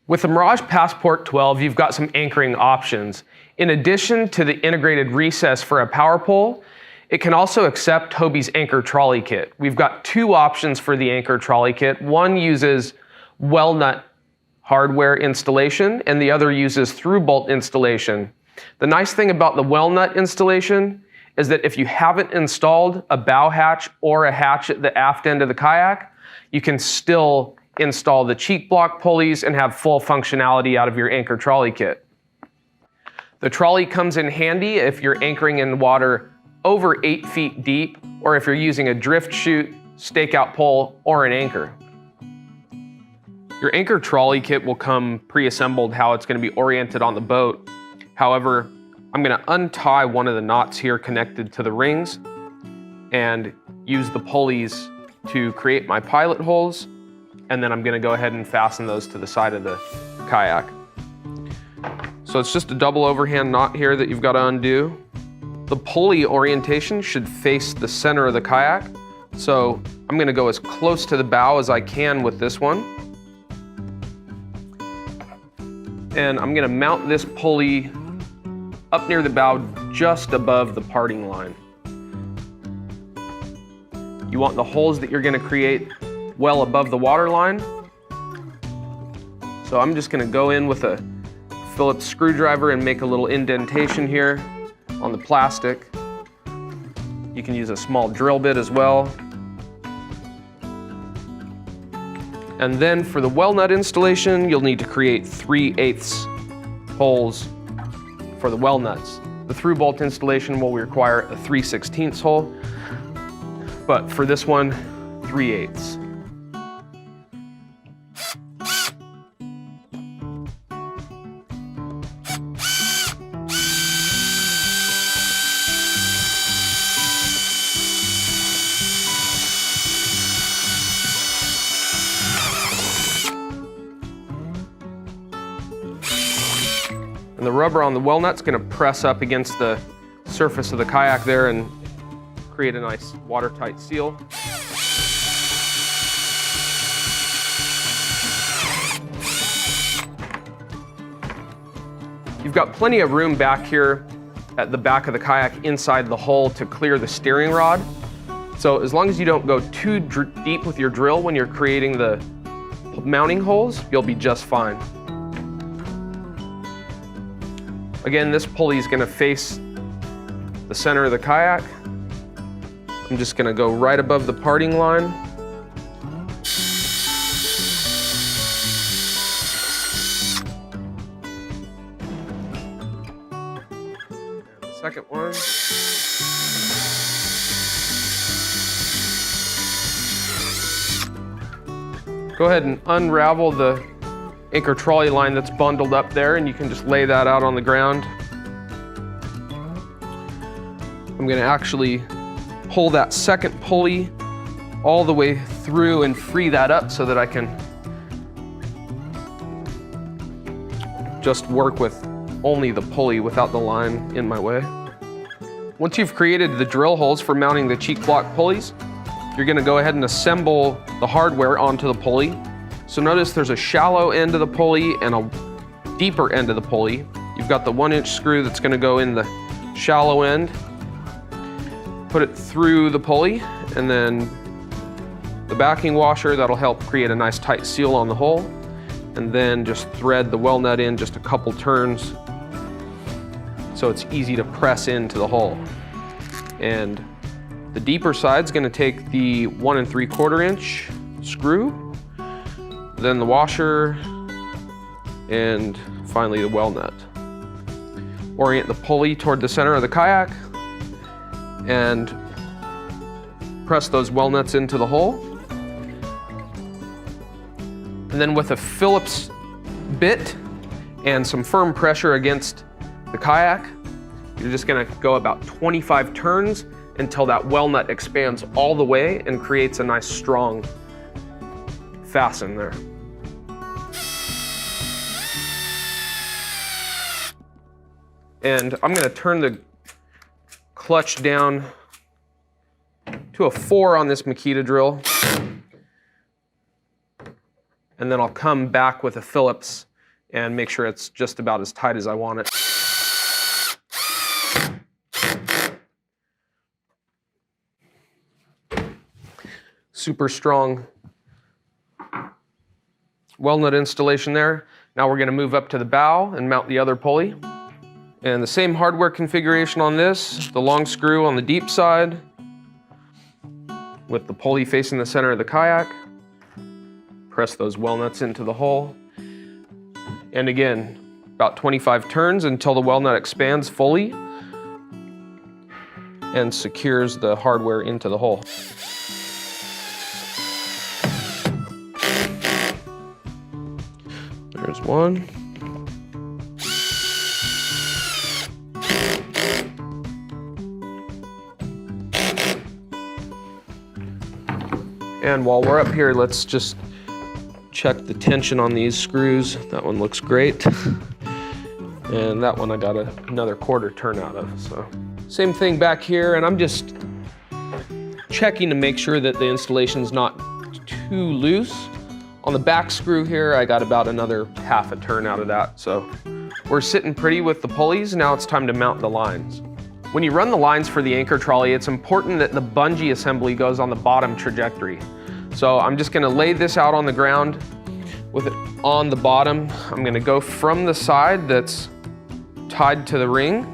With the Mirage Passport 12, you've got some anchoring options. In addition to the integrated recess for a power pole, it can also accept Hobie's Anchor Trolley Kit. We've got two options for the Anchor Trolley Kit. One uses well nut hardware installation, and the other uses through bolt installation. The nice thing about the well nut installation is that if you haven't installed a bow hatch or a hatch at the aft end of the kayak, you can still install the cheek block pulleys and have full functionality out of your Anchor Trolley Kit. The trolley comes in handy if you're anchoring in water over 8 feet deep, or if you're using a drift chute, stakeout pole, or an anchor. Your Anchor Trolley Kit will come pre-assembled how it's going to be oriented on the boat. However, I'm going to untie one of the knots here connected to the rings and use the pulleys to create my pilot holes, and then I'm going to go ahead and fasten those to the side of the kayak. So it's just a double overhand knot here that you've got to undo. The pulley orientation should face the center of the kayak, so I'm going to go as close to the bow as I can with this one. And I'm going to mount this pulley up near the bow just above the parting line. You want the holes that you're going to create well above the water line. So I'm just going to go in with a Phillips screwdriver and make a little indentation here on the plastic. You can use a small drill bit as well. And then for the well nut installation, you'll need to create 3/8 holes for the well nuts. The through bolt installation will require a 3/16 hole, but for this one, 3/8. And the rubber on the well nut's going to press up against the surface of the kayak there and create a nice watertight seal. You've got plenty of room back here at the back of the kayak inside the hull to clear the steering rod. So as long as you don't go too deep with your drill when you're creating the mounting holes, you'll be just fine. Again, this pulley is going to face the center of the kayak. I'm just going to go right above the parting line. And the second one. Go ahead and unravel the Anchor trolley line that's bundled up there, and you can just lay that out on the ground. I'm going to actually pull that second pulley all the way through and free that up so that I can just work with only the pulley without the line in my way. Once you've created the drill holes for mounting the cheek block pulleys, you're going to go ahead and assemble the hardware onto the pulley. So notice there's a shallow end of the pulley and a deeper end of the pulley. You've got the 1-inch screw that's going to go in the shallow end. Put it through the pulley, and then the backing washer that'll help create a nice tight seal on the hole. And then just thread the well nut in just a couple turns so it's easy to press into the hole. And the deeper side's going to take the 1 3/4 inch screw, then the washer, and finally the well nut. Orient the pulley toward the center of the kayak and press those well nuts into the hole. And then with a Phillips bit and some firm pressure against the kayak, you're just going to go about 25 turns until that well nut expands all the way and creates a nice strong fasten there. And I'm going to turn the clutch down to a 4 on this Makita drill. And then I'll come back with a Phillips and make sure it's just about as tight as I want it. Super strong well nut installation there. Now we're going to move up to the bow and mount the other pulley. And the same hardware configuration on this, the long screw on the deep side with the pulley facing the center of the kayak. Press those well nuts into the hole. And again, about 25 turns until the well nut expands fully and secures the hardware into the hole. There's one. And while we're up here, let's just check the tension on these screws. That one looks great. And that one I got another quarter turn out of, so. Same thing back here, and I'm just checking to make sure that the installation's not too loose. On the back screw here, I got about another half a turn out of that, so we're sitting pretty with the pulleys. Now it's time to mount the lines. When you run the lines for the Anchor Trolley, it's important that the bungee assembly goes on the bottom trajectory. So I'm just gonna lay this out on the ground with it on the bottom. I'm gonna go from the side that's tied to the ring.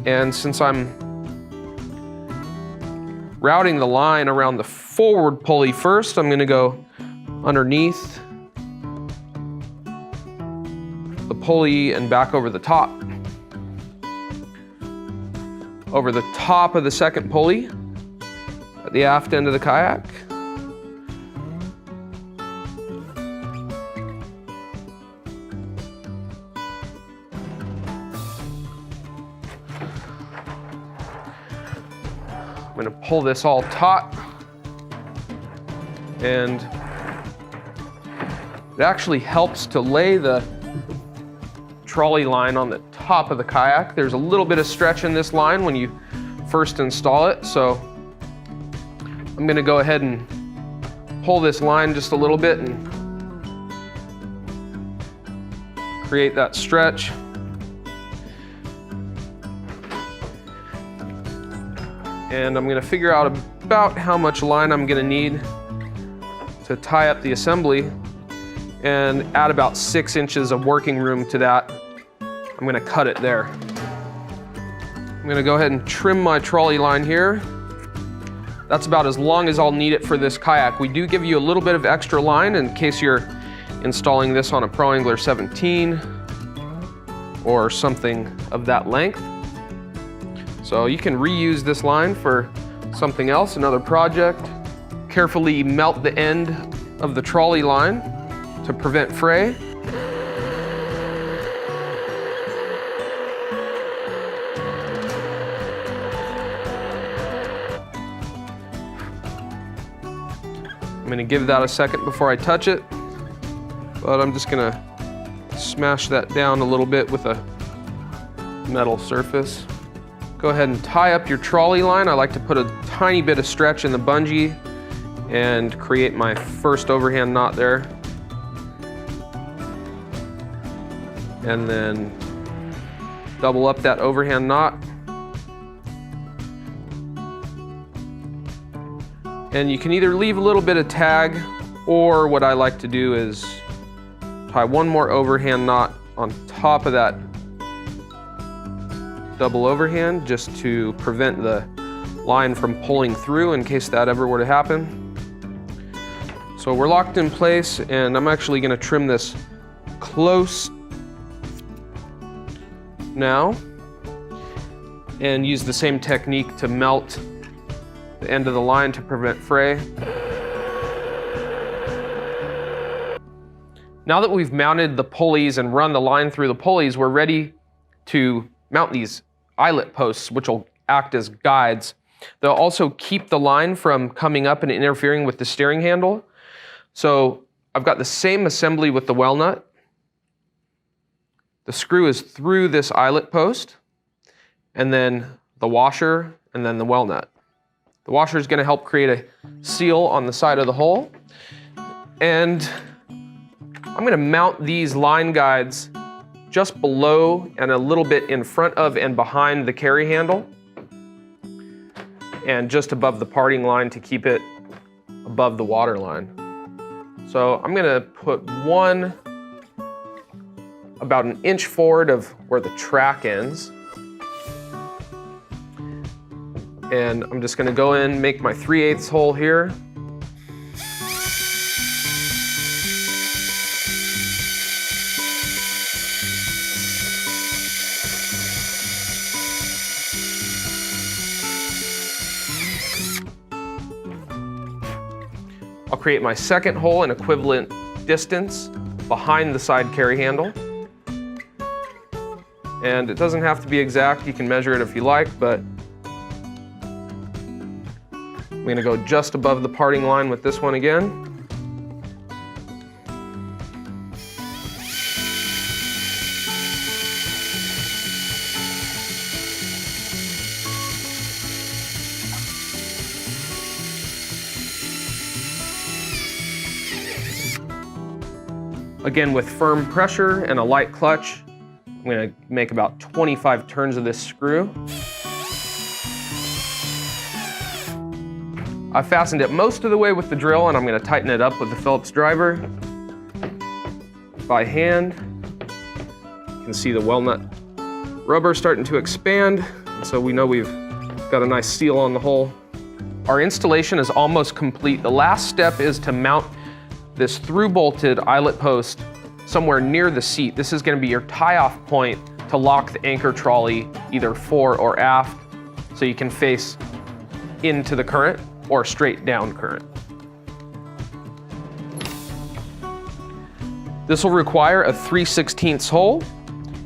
And since I'm routing the line around the forward pulley first, I'm gonna go underneath the pulley and back over the top. Over the top of the second pulley at the aft end of the kayak. I'm going to pull this all taut, and it actually helps to lay the trolley line on the top of the kayak. There's a little bit of stretch in this line when you first install it, so I'm going to go ahead and pull this line just a little bit and create that stretch. And I'm going to figure out about how much line I'm going to need to tie up the assembly and add about 6 inches of working room to that. I'm going to cut it there. I'm going to go ahead and trim my trolley line here. That's about as long as I'll need it for this kayak. We do give you a little bit of extra line in case you're installing this on a Pro Angler 17 or something of that length. So you can reuse this line for something else, another project. Carefully melt the end of the trolley line to prevent fray. I'm gonna give that a second before I touch it, but I'm just gonna smash that down a little bit with a metal surface. Go ahead and tie up your trolley line. I like to put a tiny bit of stretch in the bungee and create my first overhand knot there. And then double up that overhand knot. And you can either leave a little bit of tag, or what I like to do is tie one more overhand knot on top of that double overhand, just to prevent the line from pulling through in case that ever were to happen. So we're locked in place, and I'm actually going to trim this close now and use the same technique to melt the end of the line to prevent fray. Now that we've mounted the pulleys and run the line through the pulleys, we're ready to mount these eyelet posts, which will act as guides. They'll also keep the line from coming up and interfering with the steering handle. So I've got the same assembly with the well nut. The screw is through this eyelet post, and then the washer, and then the well nut. The washer is going to help create a seal on the side of the hole, and I'm gonna mount these line guides just below and a little bit in front of and behind the carry handle, and just above the parting line to keep it above the water line. So I'm gonna put one about an inch forward of where the track ends. And I'm just gonna go in, make my 3/8 hole here. I'll create my second hole an equivalent distance behind the side carry handle. And it doesn't have to be exact, you can measure it if you like, but I'm gonna go just above the parting line with this one again. Again, with firm pressure and a light clutch, I'm gonna make about 25 turns of this screw. I fastened it most of the way with the drill, and I'm gonna tighten it up with the Phillips driver by hand. You can see the well nut rubber starting to expand, so we know we've got a nice seal on the hole. Our installation is almost complete. The last step is to mount this through-bolted eyelet post somewhere near the seat. This is gonna be your tie-off point to lock the anchor trolley either fore or aft, so you can face into the current or straight down current. This will require a 3/16 hole,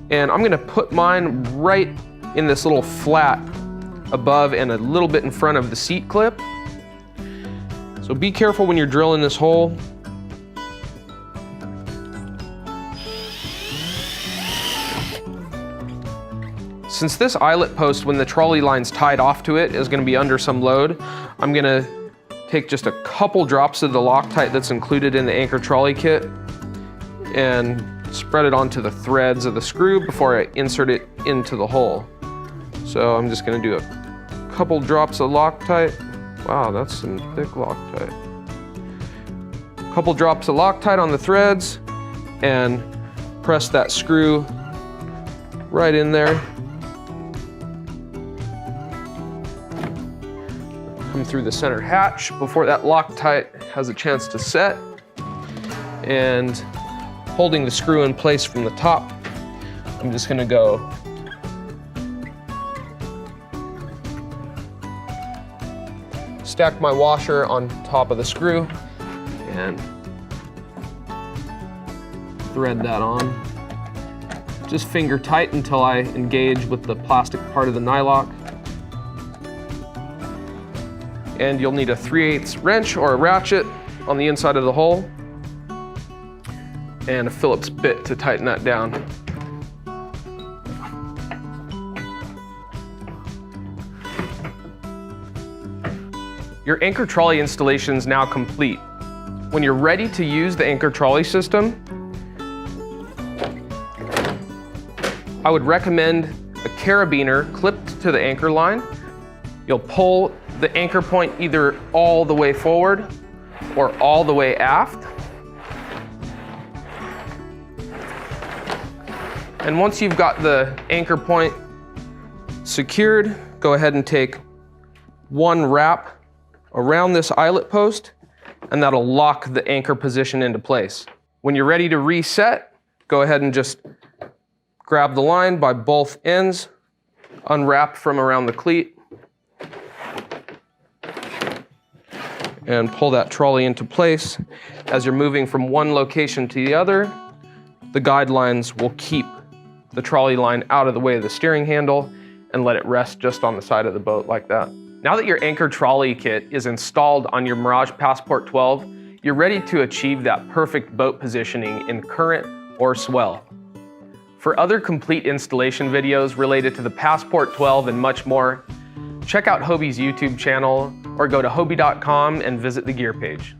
and I'm gonna put mine right in this little flat above and a little bit in front of the seat clip. So be careful when you're drilling this hole. Since this eyelet post, when the trolley line's tied off to it, is gonna be under some load, I'm gonna take just a couple drops of the Loctite that's included in the Anchor Trolley Kit and spread it onto the threads of the screw before I insert it into the hole. So I'm just gonna do a couple drops of Loctite. Wow, that's some thick Loctite. A couple drops of Loctite on the threads and press that screw right in there. Come through the center hatch before that Loctite has a chance to set. And holding the screw in place from the top, I'm just gonna go stack my washer on top of the screw and thread that on. Just finger tight until I engage with the plastic part of the nylock. And you'll need a 3/8 wrench or a ratchet on the inside of the hole and a Phillips bit to tighten that down. Your anchor trolley installation is now complete. When you're ready to use the anchor trolley system, I would recommend a carabiner clipped to the anchor line. You'll pull the anchor point either all the way forward or all the way aft. And once you've got the anchor point secured, go ahead and take one wrap around this eyelet post, and that'll lock the anchor position into place. When you're ready to reset, go ahead and just grab the line by both ends, unwrap from around the cleat, and pull that trolley into place. As you're moving from one location to the other, the guidelines will keep the trolley line out of the way of the steering handle and let it rest just on the side of the boat like that. Now that your Anchor Trolley Kit is installed on your Mirage Passport 12, you're ready to achieve that perfect boat positioning in current or swell. For other complete installation videos related to the Passport 12 and much more, check out Hobie's YouTube channel or go to Hobie.com and visit the gear page.